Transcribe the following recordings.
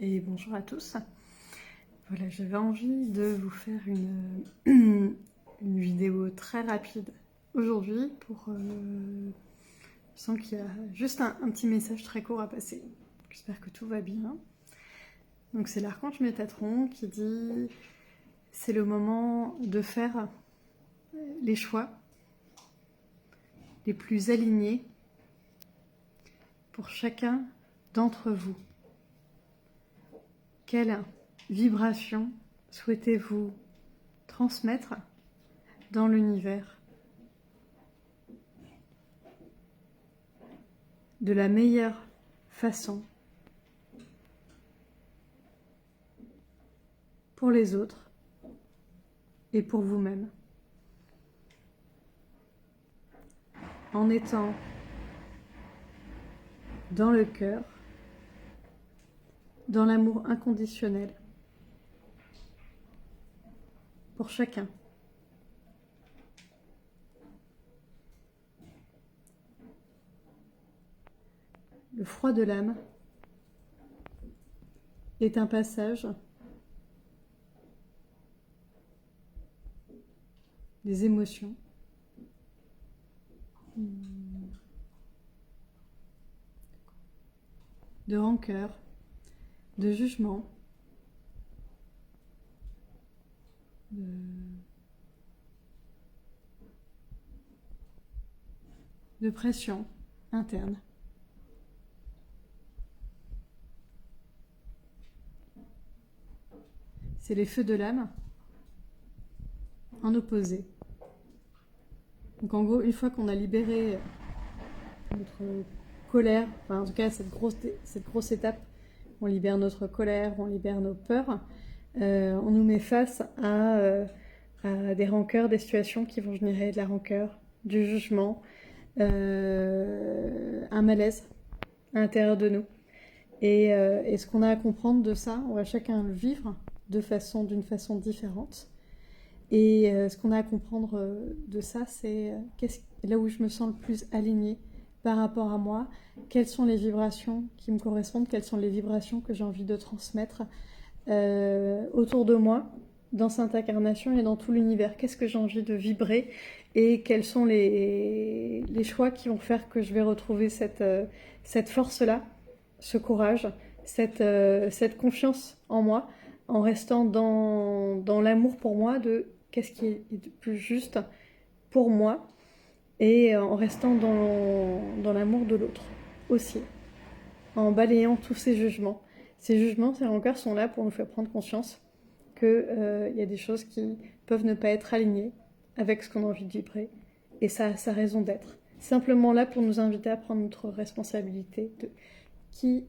Et bonjour à tous. Voilà, j'avais envie de vous faire une vidéo très rapide aujourd'hui pour... je sens qu'il y a juste un petit message très court à passer. J'espère que tout va bien. Donc c'est l'archange Métatron qui dit c'est le moment de faire les choix les plus alignés pour chacun d'entre vous. Quelle vibration souhaitez-vous transmettre dans l'univers de la meilleure façon pour les autres et pour vous-même, en étant dans le cœur, dans l'amour inconditionnel pour chacun. Le froid de l'âme est un passage des émotions, de rancœur, de jugement, de pression interne. C'est les feux de l'âme en opposé. Donc en gros, une fois qu'on a libéré notre colère, enfin en tout cas cette grosse étape, on libère notre colère, on libère nos peurs, on nous met face à des rancœurs, des situations qui vont générer de la rancœur, du jugement, un malaise à l'intérieur de nous. Et ce qu'on a à comprendre de ça, on va chacun le vivre d'une façon différente. Et ce qu'on a à comprendre de ça, c'est là où je me sens le plus alignée par rapport à moi, quelles sont les vibrations qui me correspondent, quelles sont les vibrations que j'ai envie de transmettre autour de moi, dans cette incarnation et dans tout l'univers. Qu'est-ce que j'ai envie de vibrer et quels sont les choix qui vont faire que je vais retrouver cette force-là, ce courage, cette confiance en moi, en restant dans l'amour pour moi de qu'est-ce qui est le plus juste pour moi et en restant dans l'amour de l'autre aussi, en balayant tous ces jugements. Ces jugements, ces rancœurs sont là pour nous faire prendre conscience qu'il y a des choses qui peuvent ne pas être alignées avec ce qu'on a envie de vibrer et ça a sa raison d'être. Simplement là pour nous inviter à prendre notre responsabilité de qui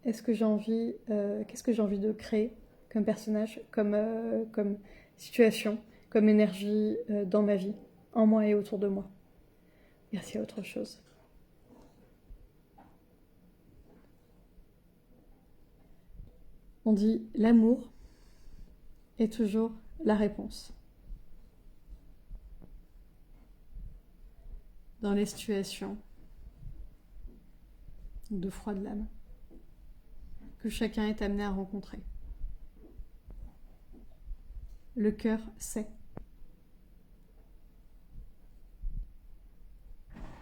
est-ce que j'ai envie, qu'est-ce que j'ai envie de créer comme personnage, comme situation, comme énergie dans ma vie, en moi et autour de moi. Merci à autre chose. On dit l'amour est toujours la réponse. Dans les situations de froid de l'âme que chacun est amené à rencontrer. Le cœur sait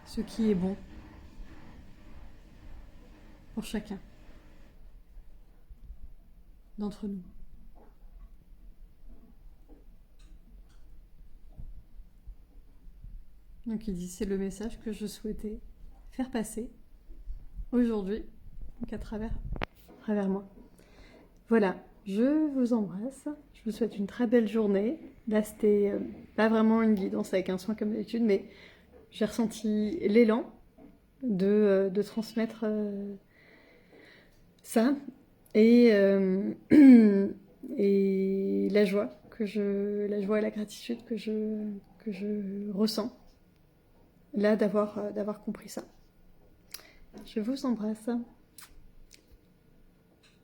ce qui est bon pour chacun d'entre nous. Donc il dit, c'est le message que je souhaitais faire passer aujourd'hui, donc à travers moi. Voilà, je vous embrasse, je vous souhaite une très belle journée. Là c'était pas vraiment une guidance avec un soin comme d'habitude, mais j'ai ressenti l'élan de transmettre ça et, et la joie et la gratitude que je ressens là d'avoir compris ça. Je vous embrasse.